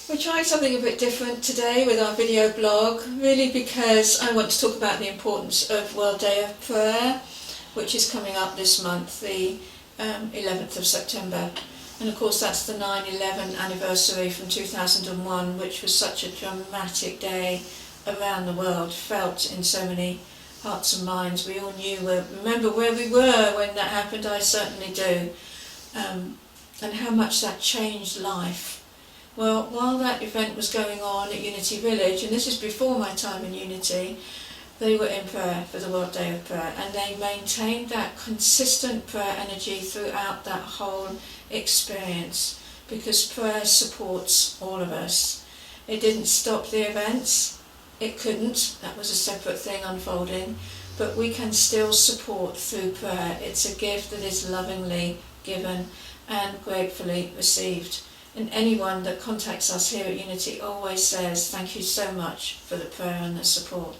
We're trying something a bit different today with our video blog, really because I want to talk about the importance of World Day of Prayer, which is coming up this month, the 11th of September. And of course that's the 9/11 anniversary from 2001, which was such a dramatic day around the world, felt in so many hearts and minds. We all remember where we were when that happened, I certainly do, and how much that changed life. Well, while that event was going on at Unity Village, and this is before my time in Unity, they were in prayer for the World Day of Prayer, and they maintained that consistent prayer energy throughout that whole experience, because prayer supports all of us. It didn't stop the events, it couldn't, that was a separate thing unfolding, but we can still support through prayer. It's a gift that is lovingly given and gratefully received. And anyone that contacts us here at Unity always says thank you so much for the prayer and the support.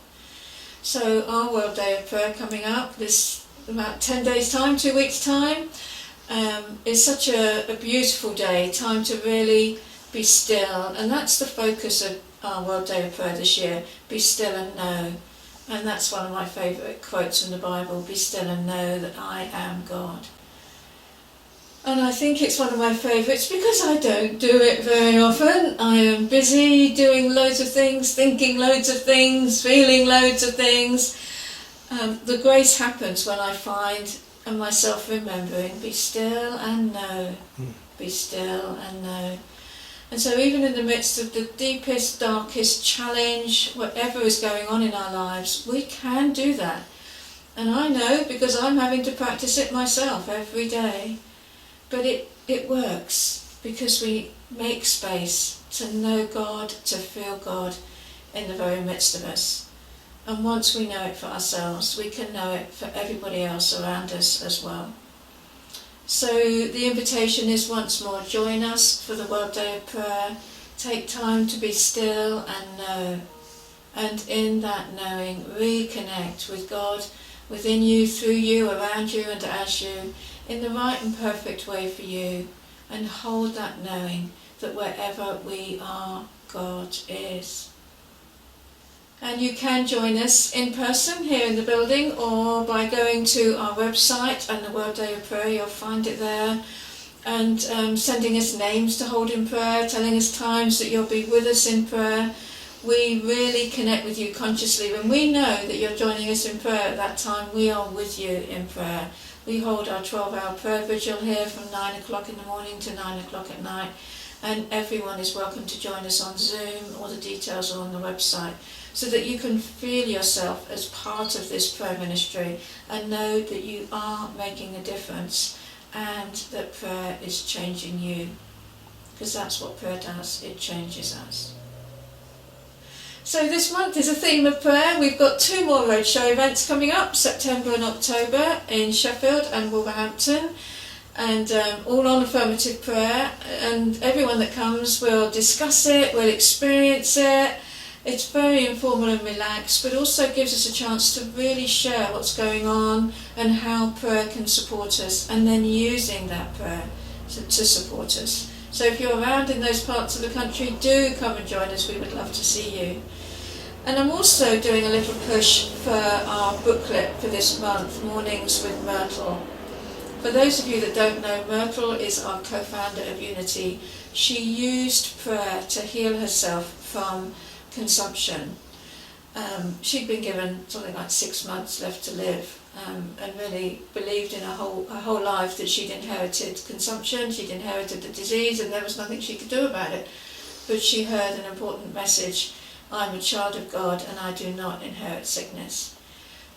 So our World Day of Prayer coming up this about 10 days time, 2 weeks time, is such a beautiful day, time to really be still, and that's the focus of our World Day of Prayer this year, be still and know. And that's one of my favourite quotes from the Bible, be still and know that I am God. And I think it's one of my favourites because I don't do it very often. I am busy doing loads of things, thinking loads of things, feeling loads of things. The grace happens when I find myself remembering, be still and know, be still and know. And so even in the midst of the deepest, darkest challenge, whatever is going on in our lives, we can do that. And I know because I'm having to practice it myself every day. But it works because we make space to know God, to feel God in the very midst of us. And once we know it for ourselves, we can know it for everybody else around us as well. So the invitation is once more, join us for the World Day of Prayer. Take time to be still and know. And in that knowing, reconnect with God within you, through you, around you and as you, in the right and perfect way for you, and hold that knowing that wherever we are, God is. And you can join us in person here in the building, or by going to our website and the World Day of Prayer, you'll find it there, and sending us names to hold in prayer, telling us times that you'll be with us in prayer. We really connect with you consciously. When we know that you're joining us in prayer at that time, we are with you in prayer. We hold our 12-hour prayer vigil here from 9 o'clock in the morning to 9 o'clock at night, and everyone is welcome to join us on Zoom. All the details are on the website, so that you can feel yourself as part of this prayer ministry and know that you are making a difference and that prayer is changing you, because that's what prayer does, it changes us. So this month is a theme of prayer. We've got 2 more roadshow events coming up, September and October, in Sheffield and Wolverhampton, and all on affirmative prayer. And everyone that comes will discuss it, will experience it. It's very informal and relaxed, but also gives us a chance to really share what's going on and how prayer can support us, and then using that prayer to support us. So if you're around in those parts of the country, do come and join us. We would love to see you. And I'm also doing a little push for our booklet for this month, Mornings with Myrtle. For those of you that don't know, Myrtle is our co-founder of Unity. She used prayer to heal herself from consumption. She'd been given something like 6 months left to live, and really believed in her whole life that she'd inherited consumption, she'd inherited the disease, and there was nothing she could do about it. But she heard an important message: I'm a child of God and I do not inherit sickness.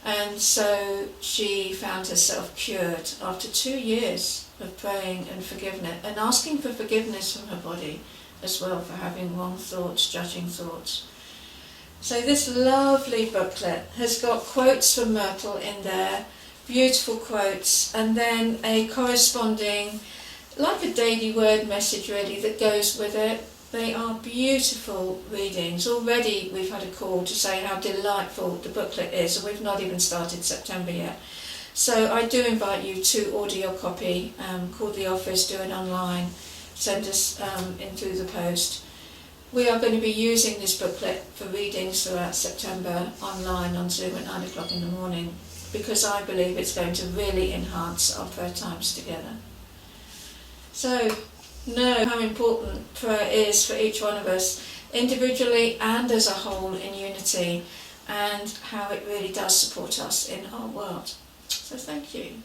And so she found herself cured after 2 years of praying and forgiveness, and asking for forgiveness from her body as well for having wrong thoughts, judging thoughts. So this lovely booklet has got quotes from Myrtle in there, beautiful quotes, and then a corresponding, like a daily word message really, that goes with it. They are beautiful readings. Already we've had a call to say how delightful the booklet is, and we've not even started September yet. So I do invite you to order your copy, call the office, do it online, send us in through the post. we are going to be using this booklet for readings throughout September online on Zoom at 9 o'clock in the morning, because I believe it's going to really enhance our prayer times together. So, know how important prayer is for each one of us, individually and as a whole in unity, and how it really does support us in our world. So thank you.